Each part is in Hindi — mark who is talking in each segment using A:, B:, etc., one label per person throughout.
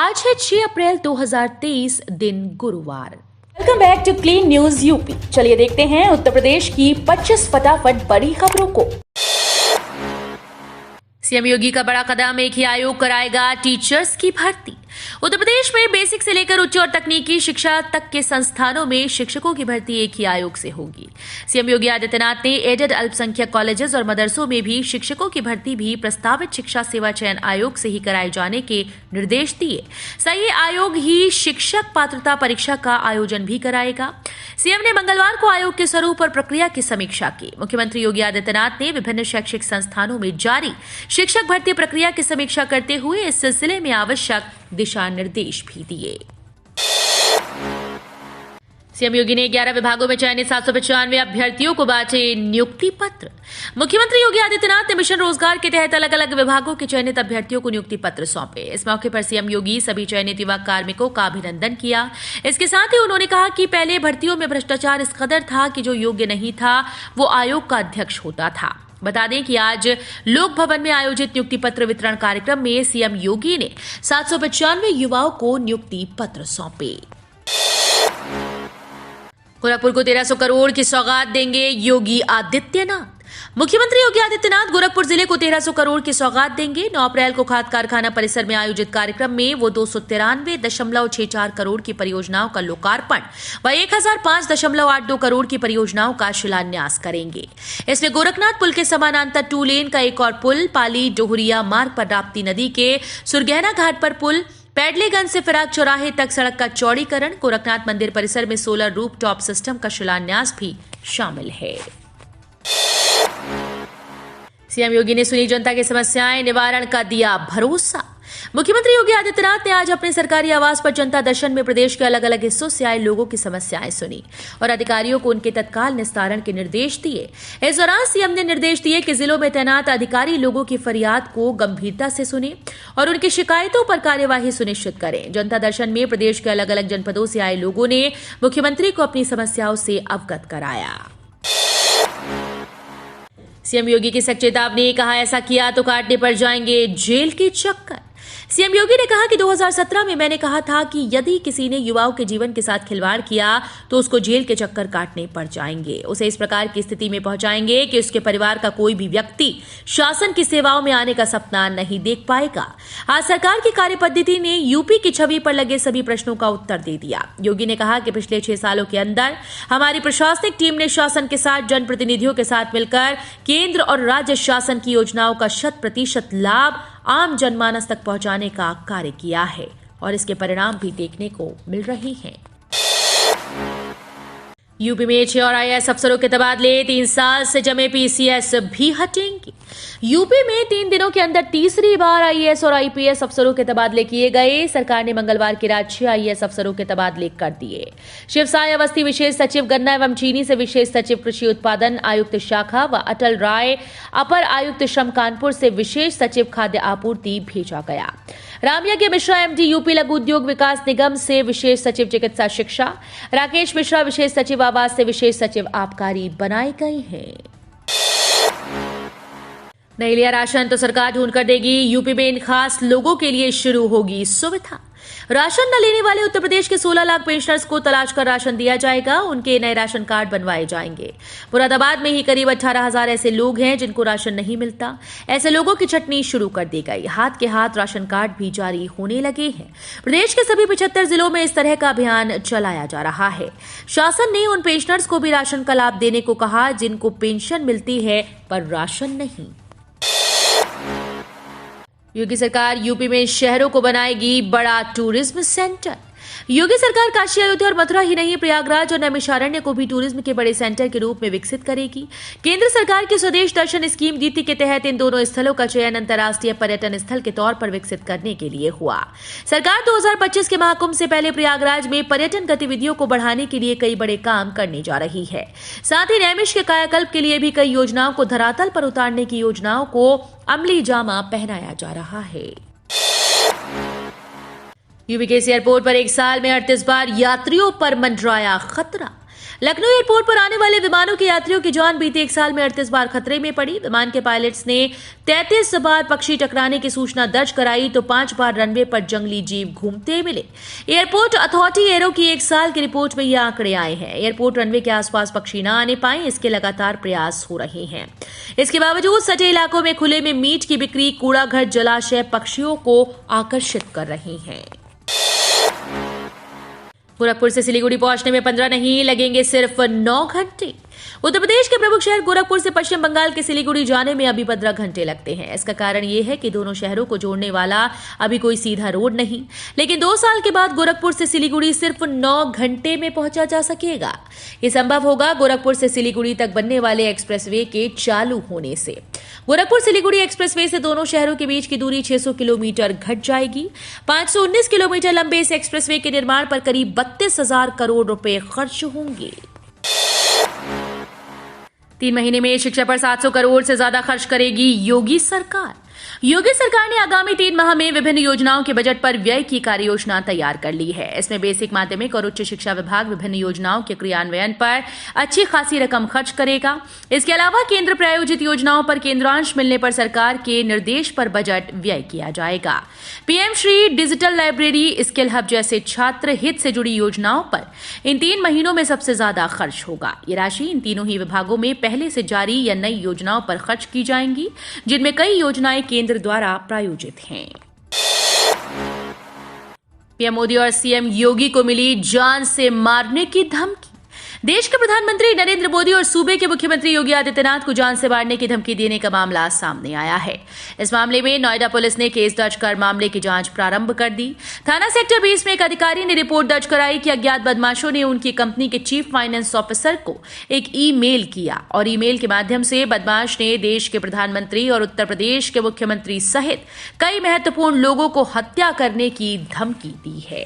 A: आज है 6 अप्रैल 2023 दिन गुरुवार। Welcome back to clean news UP. चलिए देखते हैं उत्तर प्रदेश की 25 फटाफट बड़ी खबरों को। सीएम योगी का बड़ा कदम, एक ही आयोग कराएगा टीचर्स की भर्ती। उत्तर प्रदेश में बेसिक से लेकर उच्च और तकनीकी शिक्षा तक के संस्थानों में शिक्षकों की भर्ती एक ही आयोग से होगी। सीएम योगी आदित्यनाथ ने एडेड अल्पसंख्यक कॉलेजेस और मदरसों में भी शिक्षकों की भर्ती भी प्रस्तावित शिक्षा सेवा चयन आयोग से ही कराए जाने के निर्देश दिए। सही आयोग ही शिक्षक पात्रता परीक्षा का आयोजन भी कराएगा। सीएम ने मंगलवार को आयोग के स्वरूप और प्रक्रिया की समीक्षा की। मुख्यमंत्री योगी आदित्यनाथ ने विभिन्न शैक्षिक संस्थानों में जारी शिक्षक भर्ती प्रक्रिया की समीक्षा करते हुए इस सिलसिले में आवश्यक दिशा निर्देश भी दिए। सीएम योगी ने 11 विभागों में चयनित 795 अभ्यर्थियों को बांटे नियुक्ति पत्र। मुख्यमंत्री योगी आदित्यनाथ ने मिशन रोजगार के तहत अलग अलग विभागों के चयनित अभ्यर्थियों को नियुक्ति पत्र सौंपे। इस मौके पर सीएम योगी सभी चयनित युवा कार्मिकों का अभिनंदन किया। इसके साथ ही उन्होंने कहा कि पहले भर्तियों में भ्रष्टाचार इस कदर था कि जो योग्य नहीं था वो आयोग का अध्यक्ष होता था। बता दें कि आज लोक भवन में आयोजित नियुक्ति पत्र वितरण कार्यक्रम में सीएम योगी ने 795 युवाओं को नियुक्ति पत्र सौंपे। गोरखपुर को 1300 करोड़ की सौगात देंगे योगी आदित्यनाथ। मुख्यमंत्री योगी आदित्यनाथ गोरखपुर जिले को 1300 करोड़ की सौगात देंगे। 9 अप्रैल को खाद कारखाना परिसर में आयोजित कार्यक्रम में वो 293.64 करोड़ की परियोजनाओं का लोकार्पण व 1005.82 करोड़ की परियोजनाओं का शिलान्यास करेंगे। इसमें गोरखनाथ पुल के समानांतर 2 लेन का एक और पुल, पाली डोहरिया मार्ग पर राप्ती नदी के सुरगहना घाट पर पुल, पैडलेगंज से फिराक चौराहे तक सड़क का चौड़ीकरण, गोरखनाथ मंदिर परिसर में सोलर रूफटॉप सिस्टम का शिलान्यास भी शामिल है। सीएम योगी ने सुनी जनता की समस्याएं, निवारण का दिया भरोसा। मुख्यमंत्री योगी आदित्यनाथ ने आज अपने सरकारी आवास पर जनता दर्शन में प्रदेश के अलग अलग हिस्सों से आए लोगों की समस्याएं सुनी और अधिकारियों को उनके तत्काल निस्तारण के निर्देश दिए। इस दौरान सीएम ने निर्देश दिए कि जिलों में तैनात अधिकारी लोगों की फरियाद को गंभीरता से सुने और उनकी शिकायतों पर कार्यवाही सुनिश्चित करें। जनता दर्शन में प्रदेश के अलग अलग जनपदों से आए लोगों ने मुख्यमंत्री को अपनी समस्याओं से अवगत कराया। सीएम योगी की सख्त चेतावनी, कहा ऐसा किया तो काटने पड़ जाएंगे जेल के चक्कर। सीएम योगी ने कहा कि 2017 में मैंने कहा था कि यदि किसी ने युवाओं के जीवन के साथ खिलवाड़ किया तो उसको जेल के चक्कर काटने पड़ जाएंगे, उसे इस प्रकार की स्थिति में पहुंचाएंगे कि उसके परिवार का कोई भी व्यक्ति शासन की सेवाओं में आने का सपना नहीं देख पाएगा। आज सरकार की कार्यपद्धति ने यूपी की छवि पर लगे सभी प्रश्नों का उत्तर दे दिया। योगी ने कहा कि पिछले 6 सालों के अंदर हमारी प्रशासनिक टीम ने शासन के साथ जनप्रतिनिधियों के साथ मिलकर केंद्र और राज्य शासन की योजनाओं का 100% लाभ आम जनमानस तक पहुंचाने का कार्य किया है और इसके परिणाम भी देखने को मिल रहे हैं। यूपी में 6 और आईएएस अफसरों के तबादले, 3 साल से जमे पीसीएस भी हटेंगे। यूपी में 3 दिनों के अंदर तीसरी बार आईएएस और आईपीएस अफसरों के तबादले किए गए। सरकार ने मंगलवार की रात 6 आईएएस अफसरों के तबादले कर दिए। शिव साई अवस्थी विशेष सचिव गन्ना एवं चीनी से विशेष सचिव कृषि उत्पादन आयुक्त शाखा व अटल राय अपर आयुक्त श्रम कानपुर से विशेष सचिव खाद्य आपूर्ति भेजा गया। रामयज्ञ मिश्रा एमडी यूपी लघु उद्योग विकास निगम से विशेष सचिव चिकित्सा शिक्षा, राकेश मिश्रा विशेष सचिव आवास से विशेष सचिव आबकारी बनाए गए हैं। नहीं लिया राशन तो सरकार ढूंढ कर देगी। यूपी में इन खास लोगों के लिए शुरू होगी सुविधा। राशन न लेने वाले उत्तर प्रदेश के 16 लाख पेंशनर्स को तलाश कर राशन दिया जाएगा। उनके नए राशन कार्ड बनवाए जाएंगे। मुरादाबाद में ही करीब 18,000 ऐसे लोग हैं जिनको राशन नहीं मिलता। ऐसे लोगों की छटनी शुरू कर दी गई। हाथ के हाथ राशन कार्ड भी जारी होने लगे हैं। प्रदेश के सभी 75 जिलों में इस तरह का अभियान चलाया जा रहा है। शासन ने उन पेंशनर्स को भी राशन का लाभ देने को कहा जिनको पेंशन मिलती है पर राशन नहीं। योगी सरकार यूपी में शहरों को बनाएगी बड़ा टूरिज्म सेंटर। योगी सरकार काशी, अयोध्या और मथुरा ही नहीं, प्रयागराज और नैमिषारण्य को भी टूरिज्म के बड़े सेंटर के रूप में विकसित करेगी। केंद्र सरकार की स्वदेश दर्शन स्कीम नीति के तहत इन दोनों स्थलों का चयन अंतर्राष्ट्रीय पर्यटन स्थल के तौर पर विकसित करने के लिए हुआ। सरकार 2025 के महाकुंभ से पहले प्रयागराज में पर्यटन गतिविधियों को बढ़ाने के लिए कई बड़े काम करने जा रही है। साथ ही नैमिष के कायाकल्प के लिए भी कई योजनाओं को धरातल पर उतारने की योजनाओं को अमली जामा पहनाया जा रहा है। यूपी के एयरपोर्ट पर एक साल में 38 बार यात्रियों पर मंडराया खतरा। लखनऊ एयरपोर्ट पर आने वाले विमानों के यात्रियों की जान बीते एक साल में 38 बार खतरे में पड़ी। विमान के पायलट्स ने 33 बार पक्षी टकराने की सूचना दर्ज कराई तो 5 बार रनवे पर जंगली जीव घूमते मिले। एयरपोर्ट अथॉरिटी एरो की एक साल की रिपोर्ट में ये आंकड़े आए हैं। एयरपोर्ट रनवे के आसपास पक्षी न आने पाए, इसके लगातार प्रयास हो रहे हैं। इसके बावजूद सटे इलाकों में खुले में मीट की बिक्री, कूड़ा घर, जलाशय पक्षियों को आकर्षित कर रही हैं। गोरखपुर से सिलीगुड़ी पहुंचने में 15 नहीं लगेंगे, सिर्फ 9 घंटे। उत्तर प्रदेश के प्रमुख शहर गोरखपुर से पश्चिम बंगाल के सिलीगुड़ी जाने में अभी 15 घंटे लगते हैं। इसका कारण यह है कि दोनों शहरों को जोड़ने वाला अभी कोई सीधा रोड नहीं, लेकिन 2 साल के बाद गोरखपुर से सिलीगुड़ी सिर्फ 9 घंटे में पहुंचा जा सकेगा। ये संभव होगा गोरखपुर से सिलीगुड़ी तक बनने वाले एक्सप्रेसवे के चालू होने से। गोरखपुर सिलीगुड़ी एक्सप्रेसवे से दोनों शहरों के बीच की दूरी 600 किलोमीटर घट जाएगी। 519 किलोमीटर लंबे इस एक्सप्रेसवे के निर्माण पर करीब 32,000 करोड़ रुपए खर्च होंगे। 3 महीने में शिक्षा पर 700 करोड़ से ज्यादा खर्च करेगी योगी सरकार। योगी सरकार ने आगामी 3 माह में विभिन्न योजनाओं के बजट पर व्यय की कार्ययोजना तैयार कर ली है। इसमें बेसिक, माध्यमिक और उच्च शिक्षा विभाग विभिन्न योजनाओं के क्रियान्वयन पर अच्छी खासी रकम खर्च करेगा। इसके अलावा केंद्र प्रायोजित योजनाओं पर केंद्रांश मिलने पर सरकार के निर्देश पर बजट व्यय किया जाएगा। PM Shri digital library, skill hub जैसे छात्र हित से जुड़ी योजनाओं पर इन 3 महीनों में सबसे ज्यादा खर्च होगा। ये राशि इन तीनों ही विभागों में पहले से जारी या नई योजनाओं पर खर्च की जाएंगी, जिनमें कई योजनाएं केंद्र द्वारा प्रायोजित हैं। पीएम मोदी और सीएम योगी को मिली जान से मारने की धमकी। देश के प्रधानमंत्री नरेंद्र मोदी और सूबे के मुख्यमंत्री योगी आदित्यनाथ को जान से मारने की धमकी देने का मामला सामने आया है। इस मामले में नोएडा पुलिस ने केस दर्ज कर मामले की जांच प्रारंभ कर दी। थाना सेक्टर 20 में एक अधिकारी ने रिपोर्ट दर्ज कराई कि अज्ञात बदमाशों ने उनकी कंपनी के चीफ फाइनेंस ऑफिसर को एक ईमेल किया और ईमेल के माध्यम से बदमाश ने देश के प्रधानमंत्री और उत्तर प्रदेश के मुख्यमंत्री सहित कई महत्वपूर्ण लोगों को हत्या करने की धमकी दी है।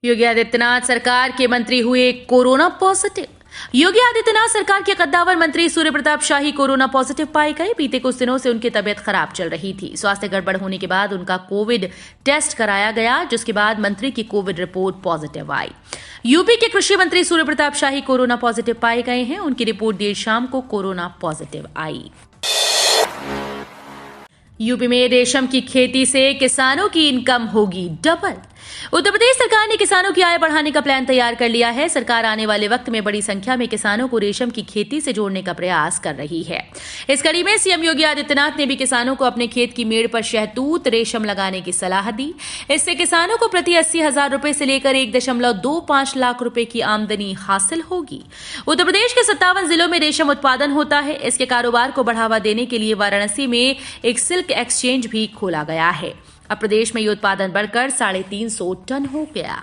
A: योगी आदित्यनाथ सरकार के मंत्री हुए कोरोना पॉजिटिव। योगी आदित्यनाथ सरकार के कद्दावर मंत्री सूर्य प्रताप शाही कोरोना पॉजिटिव पाए गए। बीते कुछ दिनों से उनकी तबियत खराब चल रही थी। स्वास्थ्य गड़बड़ होने के बाद उनका कोविड टेस्ट कराया गया, जिसके बाद मंत्री की कोविड रिपोर्ट पॉजिटिव आई। यूपी के कृषि मंत्री सूर्य प्रताप शाही कोरोना पॉजिटिव पाए गए हैं। उनकी रिपोर्ट देर शाम को कोरोना पॉजिटिव आई। यूपी में रेशम की खेती से किसानों की इनकम होगी डबल। उत्तर प्रदेश सरकार ने किसानों की आय बढ़ाने का प्लान तैयार कर लिया है। सरकार आने वाले वक्त में बड़ी संख्या में किसानों को रेशम की खेती से जोड़ने का प्रयास कर रही है। इस कड़ी में सीएम योगी आदित्यनाथ ने भी किसानों को अपने खेत की मेड़ पर शहतूत रेशम लगाने की सलाह दी। इससे किसानों को प्रति 80,000 रुपए से लेकर 1.25 लाख रुपए की आमदनी हासिल होगी। उत्तर प्रदेश के 57 जिलों में रेशम उत्पादन होता है। इसके कारोबार को बढ़ावा देने के लिए वाराणसी में एक सिल्क एक्सचेंज भी खोला गया है। अब प्रदेश में ये उत्पादन बढ़कर 350 टन हो गया।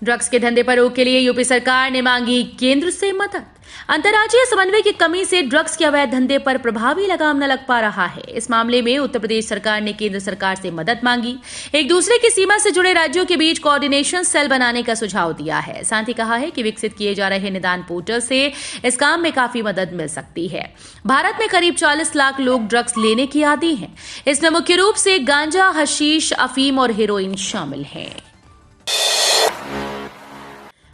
A: ड्रग्स के धंधे पर रोक के लिए यूपी सरकार ने मांगी केंद्र से मदद। अंतर्राज्यीय समन्वय की कमी से ड्रग्स के अवैध धंधे पर प्रभावी लगाम न लग पा रहा है। इस मामले में उत्तर प्रदेश सरकार ने केंद्र सरकार से मदद मांगी। एक दूसरे की सीमा से जुड़े राज्यों के बीच कोऑर्डिनेशन सेल बनाने का सुझाव दिया है। साथ ही कहा है कि विकसित किए जा रहे निदान पोर्टल से इस काम में काफी मदद मिल सकती है। भारत में करीब 40 लाख लोग ड्रग्स लेने की आदी हैं। इसमें मुख्य रूप से गांजा, हशीश, अफीम और हेरोइन शामिल हैं।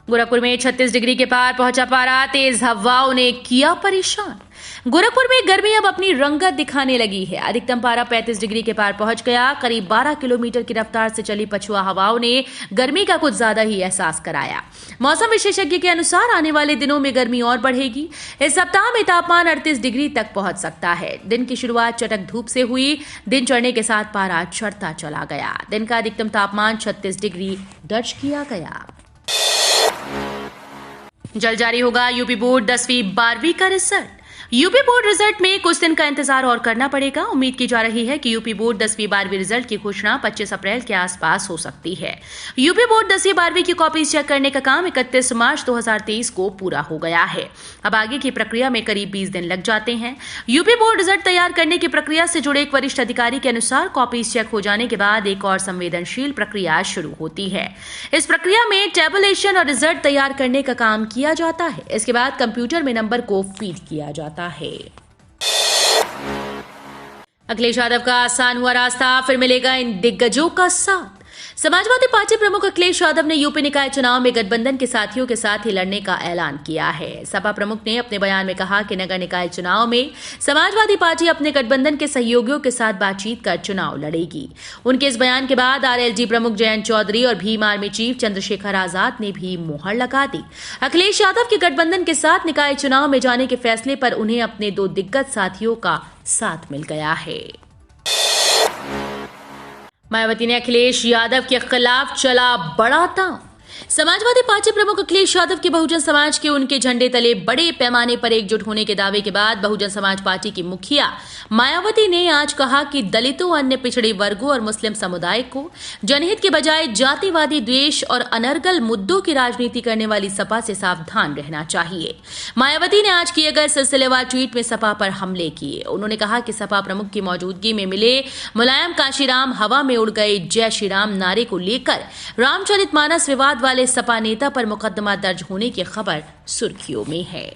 A: गोरखपुर में 36 डिग्री के पार पहुंचा पारा, तेज हवाओं ने किया परेशान। गोरखपुर में गर्मी अब अपनी रंगत दिखाने लगी है। अधिकतम पारा 35 डिग्री के पार पहुंच गया। करीब 12 किलोमीटर की रफ्तार से चली पछुआ हवाओं ने गर्मी का कुछ ज्यादा ही एहसास कराया। मौसम विशेषज्ञ के अनुसार आने वाले दिनों में गर्मी और बढ़ेगी। इस सप्ताह में तापमान 38 डिग्री तक पहुंच सकता है। दिन की शुरुआत चटक धूप से हुई। दिन चढ़ने के साथ पारा चढ़ता चला गया। दिन का अधिकतम तापमान 36 डिग्री दर्ज किया गया। जल्द जारी होगा यूपी बोर्ड 10वीं 12वीं का रिजल्ट। यूपी बोर्ड रिजल्ट में कुछ दिन का इंतजार और करना पड़ेगा। उम्मीद की जा रही है कि यूपी बोर्ड 10वीं 12वीं रिजल्ट की घोषणा 25 अप्रैल के आसपास हो सकती है। यूपी बोर्ड 10वीं 12वीं की कॉपीज चेक करने का काम 31 मार्च 2023 को पूरा हो गया है। अब आगे की प्रक्रिया में करीब 20 दिन लग जाते हैं। यूपी बोर्ड रिजल्ट तैयार करने की प्रक्रिया से जुड़े एक वरिष्ठ अधिकारी के अनुसार कॉपीज चेक हो जाने के बाद एक और संवेदनशील प्रक्रिया शुरू होती है। इस प्रक्रिया में टेबुलेशन और रिजल्ट तैयार करने का काम किया जाता है। इसके बाद कंप्यूटर में नंबर को फीड किया जाता है। अखिलेश यादव का आसान हुआ रास्ता, फिर मिलेगा इन दिग्गजों का साथ। समाजवादी पार्टी प्रमुख अखिलेश यादव ने यूपी निकाय चुनाव में गठबंधन के साथियों के साथ ही लड़ने का ऐलान किया है। सपा प्रमुख ने अपने बयान में कहा कि नगर निकाय चुनाव में समाजवादी पार्टी अपने गठबंधन के सहयोगियों के साथ बातचीत कर चुनाव लड़ेगी। उनके इस बयान के बाद आरएलडी प्रमुख जयंत चौधरी और भीम आर्मी चीफ चंद्रशेखर आजाद ने भी मुहर लगा दी। अखिलेश यादव के गठबंधन के साथ निकाय चुनाव में जाने के फैसले पर उन्हें अपने दो दिग्गज साथियों का साथ मिल गया है। मायावती ने अखिलेश यादव के खिलाफ चला बड़ा ताव। समाजवादी पार्टी प्रमुख अखिलेश यादव के बहुजन समाज के उनके झंडे तले बड़े पैमाने पर एकजुट होने के दावे के बाद बहुजन समाज पार्टी की मुखिया मायावती ने आज कहा कि दलितों, अन्य पिछड़े वर्गों और मुस्लिम समुदाय को जनहित के बजाय जातिवादी द्वेष और अनर्गल मुद्दों की राजनीति करने वाली सपा से सावधान रहना चाहिए। मायावती ने आज किए गए सिलसिलेवार ट्वीट में सपा पर हमले किए। उन्होंने कहा कि सपा प्रमुख की मौजूदगी में मिले मुलायम काशीराम हवा में उड़ गए जय श्री राम नारे को लेकर रामचरितमानस विवाद वाले सपा नेता पर मुकदमा दर्ज होने की खबर सुर्खियों में है।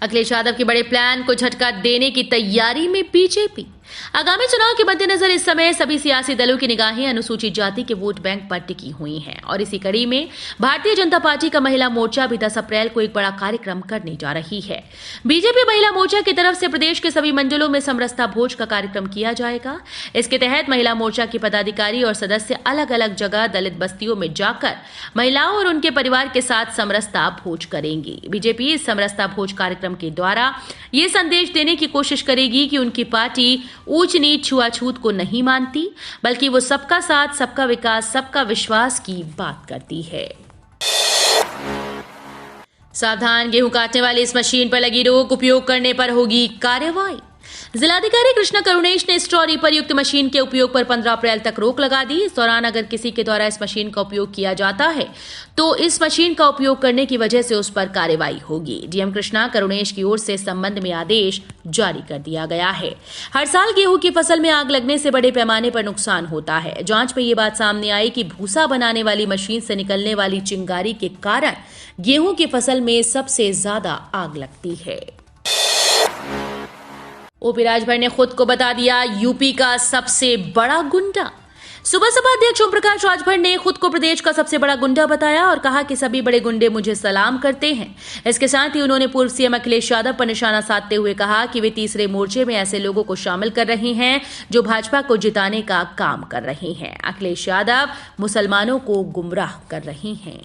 A: अखिलेश यादव के बड़े प्लान को झटका देने की तैयारी में बीजेपी। आगामी चुनाव के मद्देनजर इस समय सभी सियासी दलों की निगाहें अनुसूचित जाति के वोट बैंक पर टिकी हुई हैं और इसी कड़ी में भारतीय जनता पार्टी का महिला मोर्चा भी 10 अप्रैल को एक बड़ा कार्यक्रम करने जा रही है। बीजेपी महिला मोर्चा की तरफ से प्रदेश के सभी मंडलों में समरसता भोज का कार्यक्रम किया जाएगा। इसके तहत महिला मोर्चा के पदाधिकारी और सदस्य अलग अलग जगह दलित बस्तियों में जाकर महिलाओं और उनके परिवार के साथ समरसता भोज करेंगी। बीजेपी इस समरसता भोज कार्यक्रम के द्वारा ये संदेश देने की कोशिश करेगी कि उनकी पार्टी ऊंच नीच छुआछूत को नहीं मानती, बल्कि वो सबका साथ, सबका विकास, सबका विश्वास की बात करती है। सावधान, गेहूं काटने वाली इस मशीन पर लगी रोक, उपयोग करने पर होगी कार्रवाई। जिलाधिकारी कृष्णा करुणेश ने स्ट्रॉ पर युक्त मशीन के उपयोग पर 15 अप्रैल तक रोक लगा दी। इस दौरान अगर किसी के द्वारा इस मशीन का उपयोग किया जाता है तो इस मशीन का उपयोग करने की वजह से उस पर कार्रवाई होगी। डीएम कृष्णा करुणेश की ओर से इस संबंध में आदेश जारी कर दिया गया है। हर साल गेहूं की फसल में आग लगने से बड़े पैमाने पर नुकसान होता है। जांच में ये बात सामने आई कि भूसा बनाने वाली मशीन से निकलने वाली चिंगारी के कारण गेहूं की फसल में सबसे ज्यादा आग लगती है। ओपी राजभर ने खुद को बता दिया यूपी का सबसे बड़ा गुंडा। सुबह सपा अध्यक्ष ओम प्रकाश राजभर ने खुद को प्रदेश का सबसे बड़ा गुंडा बताया और कहा कि सभी बड़े गुंडे मुझे सलाम करते हैं। इसके साथ ही उन्होंने पूर्व सीएम अखिलेश यादव पर निशाना साधते हुए कहा कि वे तीसरे मोर्चे में ऐसे लोगों को शामिल कर रहे हैं जो भाजपा को जिताने का काम कर रहे हैं। अखिलेश यादव मुसलमानों को गुमराह कर रहे हैं।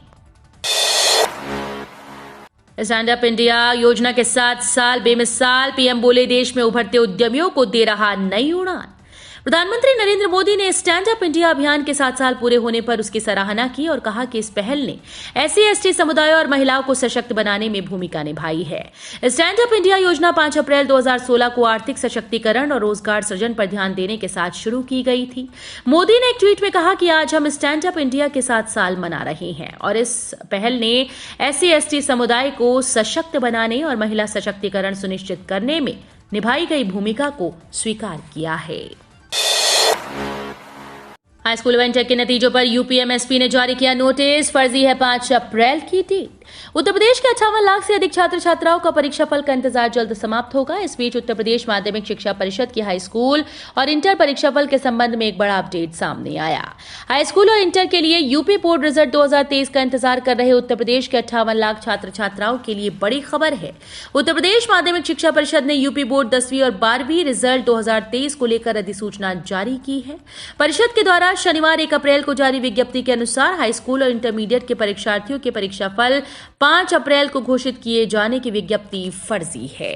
A: स्टैंड अप इंडिया योजना के 7 साल बेमिसाल, पीएम बोले देश में उभरते उद्यमियों को दे रहा नई उड़ान। प्रधानमंत्री नरेंद्र मोदी ने स्टैंड अप इंडिया अभियान के 7 साल पूरे होने पर उसकी सराहना की और कहा कि इस पहल ने SC/ST समुदाय और महिलाओं को सशक्त बनाने में भूमिका निभाई है। स्टैंड अप इंडिया योजना 5 अप्रैल 2016 को आर्थिक सशक्तिकरण और रोजगार सृजन पर ध्यान देने के साथ शुरू की गई थी। मोदी ने एक ट्वीट में कहा कि आज हम स्टैंड अप इंडिया के 7 साल मना रहे हैं और इस पहल ने SC/ST समुदाय को सशक्त बनाने और महिला सशक्तिकरण सुनिश्चित करने में निभाई गई भूमिका को स्वीकार किया है। हाई स्कूल व इंटर के नतीजों पर यूपीएमएसपी ने जारी किया नोटिस, फर्जी है 5 अप्रैल की डेट। उत्तर प्रदेश के 58 लाख से अधिक छात्र छात्राओं का परीक्षाफल का इंतजार जल्द समाप्त होगा। इस बीच उत्तर प्रदेश माध्यमिक शिक्षा परिषद की हाई स्कूल और इंटर परीक्षाफल के संबंध में एक बड़ा अपडेट सामने आया। हाई स्कूल और इंटर के लिए यूपी बोर्ड रिजल्ट 2023 का इंतजार कर रहे उत्तर प्रदेश के 58 लाख छात्र छात्राओं के लिए बड़ी खबर है। उत्तर प्रदेश माध्यमिक शिक्षा परिषद ने यूपी बोर्ड 10वीं और 12वीं रिजल्ट 2023 को लेकर अधिसूचना जारी की है। परिषद के द्वारा शनिवार 1 अप्रैल को जारी विज्ञप्ति के अनुसार हाई स्कूल और इंटरमीडिएट के परीक्षार्थियों के परीक्षाफल 5 अप्रैल को घोषित किए जाने की विज्ञप्ति फर्जी है।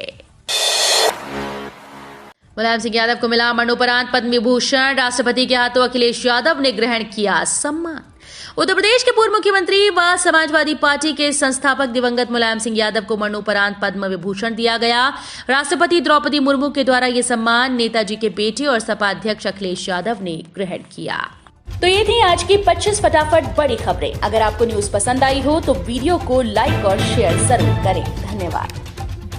A: मुलायम सिंह यादव को मिला मरणोपरांत पद्म विभूषण, राष्ट्रपति के हाथों अखिलेश यादव ने ग्रहण किया सम्मान। उत्तर प्रदेश के पूर्व मुख्यमंत्री व समाजवादी पार्टी के संस्थापक दिवंगत मुलायम सिंह यादव को मरणोपरांत पद्म विभूषण दिया गया। राष्ट्रपति द्रौपदी मुर्मू के द्वारा यह सम्मान नेताजी के बेटे और सपा अध्यक्ष अखिलेश यादव ने ग्रहण किया। तो ये थी आज की 25 फटाफट बड़ी खबरें। अगर आपको न्यूज पसंद आई हो तो वीडियो को लाइक और शेयर जरूर करें। धन्यवाद।